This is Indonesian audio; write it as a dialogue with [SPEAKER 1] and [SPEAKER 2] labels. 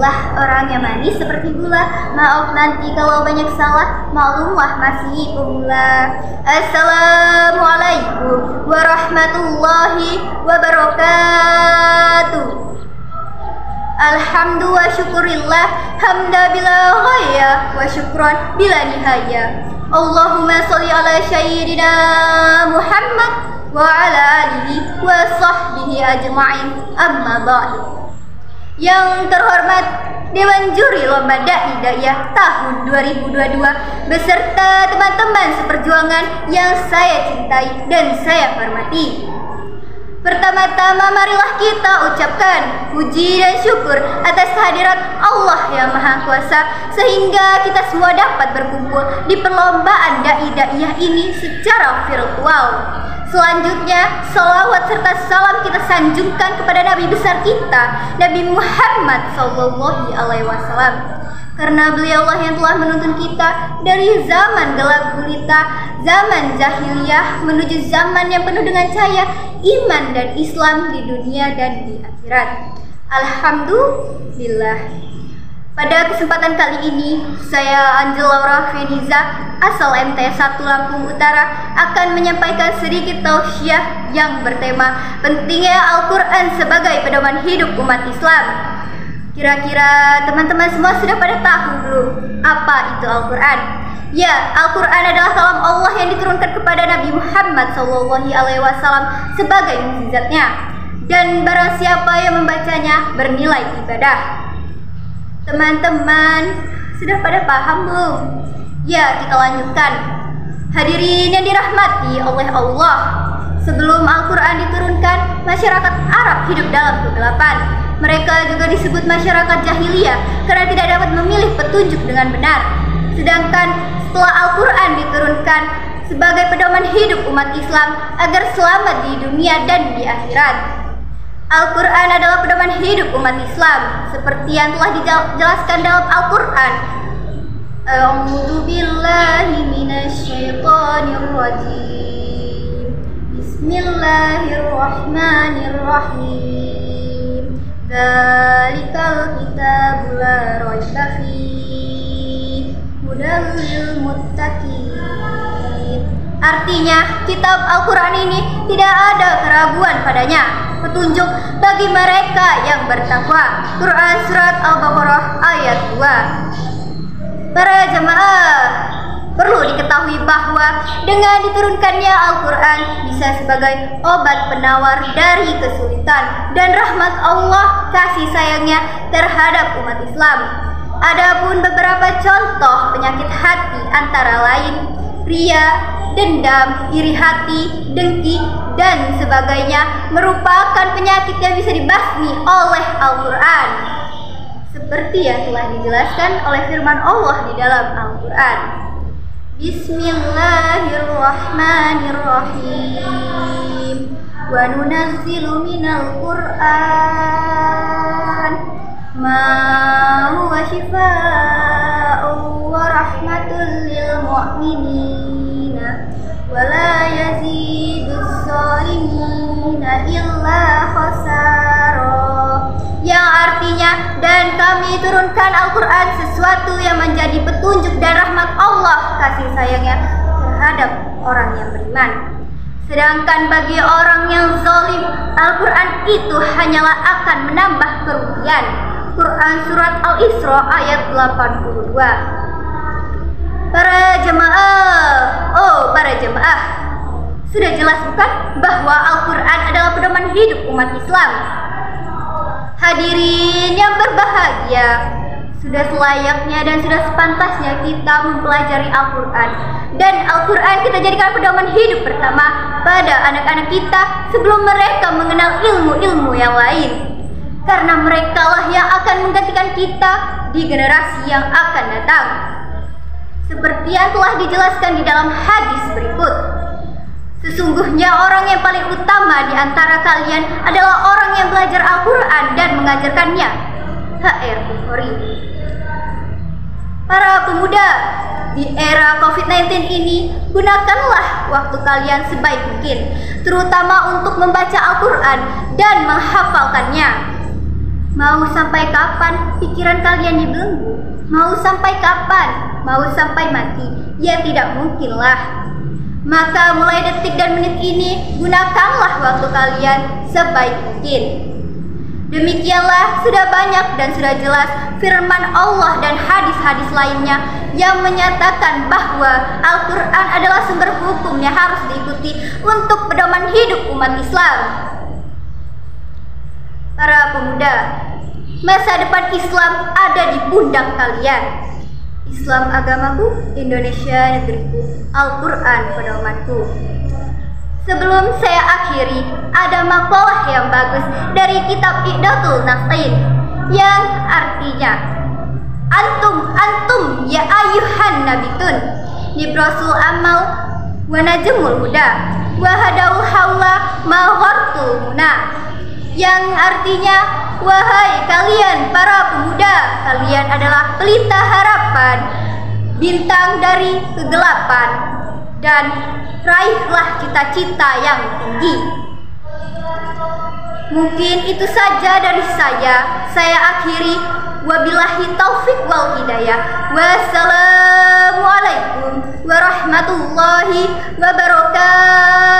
[SPEAKER 1] Jadilah orang yang manis seperti gula. Maaf nanti kalau banyak salah, maklumlah masih pemula. Assalamualaikum warahmatullahi wabarakatuh. Alhamdu wa syukurillah, hamda bila ghaya wa syukran bila nihaya. Allahumma sholli ala sayyidina Muhammad wa ala alihi wa sahbihi ajma'in, amma ba'du. Yang terhormat Dewan Juri Lomba Dai Da'iyah tahun 2022 beserta teman-teman seperjuangan yang saya cintai dan saya hormati. Pertama-tama marilah kita ucapkan puji dan syukur atas kehadirat Allah yang Maha Kuasa sehingga kita semua dapat berkumpul di perlombaan Dai Da'iyah ini secara virtual. Selanjutnya, salawat serta salam kita sanjungkan kepada Nabi besar kita, Nabi Muhammad SAW. Karena beliaulah yang telah menuntun kita dari zaman gelap gulita, zaman jahiliyah menuju zaman yang penuh dengan cahaya iman dan Islam di dunia dan di akhirat. Alhamdulillah. Pada kesempatan kali ini, saya Angel Laura Feniza, asal MTS 1 Lampung Utara, akan menyampaikan sedikit tausiah yang bertema pentingnya Al-Quran sebagai pedoman hidup umat Islam. Kira-kira teman-teman semua sudah pada tahu belum apa itu Al-Quran? Ya, Al-Quran adalah kalam Allah yang diturunkan kepada Nabi Muhammad SAW sebagai mukjizatnya. Dan barang siapa yang membacanya bernilai ibadah. Teman-teman, sudah pada paham belum? Ya, kita lanjutkan. Hadirin yang dirahmati oleh Allah, sebelum Al-Quran diturunkan, masyarakat Arab hidup dalam kegelapan. Mereka juga disebut masyarakat jahiliyah karena tidak dapat memilih petunjuk dengan benar. Sedangkan setelah Al-Quran diturunkan sebagai pedoman hidup umat Islam agar selamat di dunia dan di akhirat. Al-Quran adalah pedoman hidup umat Islam seperti yang telah dijelaskan dalam Al-Quran. A'udzu billahi minasyaitonir rajim. Bismillahirrahmanirrahim. Dzalikal kitabu la raiba fihi hudal lil muttaqin. Artinya, kitab Al-Quran ini tidak ada keraguan padanya, petunjuk bagi mereka yang bertakwa. Quran Surat Al-Baqarah ayat 2. Para jamaah, perlu diketahui bahwa dengan diturunkannya Al-Quran bisa sebagai obat penawar dari kesulitan dan rahmat Allah kasih sayangnya terhadap umat Islam. Adapun beberapa contoh penyakit hati antara lain ria, dendam, iri hati, dengki, dan sebagainya merupakan penyakit yang bisa dibasmi oleh Al-Quran. Seperti yang telah dijelaskan oleh firman Allah di dalam Al-Quran. Bismillahirrahmanirrahim. Wa nunazzilu minal Qur'an ma huwa shifaa'un wa rahmatul lil mu'minin wala yazidus zalimina illa khasara, yang artinya, dan kami turunkan Al-Quran sesuatu yang menjadi petunjuk dan rahmat Allah kasih sayangnya terhadap orang yang beriman. Sedangkan bagi orang yang zalim, Al-Quran itu hanyalah akan menambah kerugian. Quran Surat Al-Isra ayat 82. Para jemaah, sudah jelas bukan bahwa Al-Quran adalah pedoman hidup umat Islam? Hadirin yang berbahagia, sudah selayaknya dan sudah sepantasnya kita mempelajari Al-Quran. Dan Al-Quran kita jadikan pedoman hidup pertama pada anak-anak kita sebelum mereka mengenal ilmu-ilmu yang lain. Karena merekalah yang akan menggantikan kita di generasi yang akan datang. Seperti yang telah dijelaskan di dalam hadis berikut. Sesungguhnya orang yang paling utama di antara kalian adalah orang yang belajar Al-Quran dan mengajarkannya. HR Bukhari. Para pemuda, di era COVID-19 ini, gunakanlah waktu kalian sebaik mungkin, terutama untuk membaca Al-Quran dan menghafalkannya. Mau sampai kapan pikiran kalian dibelenggu? Mau sampai kapan? Mau sampai mati? Ya tidak mungkinlah. Maka mulai detik dan menit ini, gunakanlah waktu kalian sebaik mungkin. Demikianlah sudah banyak dan sudah jelas firman Allah dan hadis-hadis lainnya yang menyatakan bahwa Al-Quran adalah sumber hukum yang harus diikuti untuk pedoman hidup umat Islam. Para pemuda, masa depan Islam ada di pundak kalian. Islam agamaku, Indonesia negeriku, Al-Quran pedomanku. Sebelum saya akhiri, ada makalah yang bagus dari kitab Iqdatul Nafsin yang artinya Antum ya ayuhan nabitun Nibrasul amal wa najmul huda wa hadaul haula ma ghartul muna, yang artinya, wahai kalian para pemuda, kalian adalah pelita harapan, bintang dari kegelapan, dan raihlah cita-cita yang tinggi. Mungkin itu saja dari saya akhiri. Wabillahi taufik wal hidayah. Wassalamualaikum warahmatullahi wabarakatuh.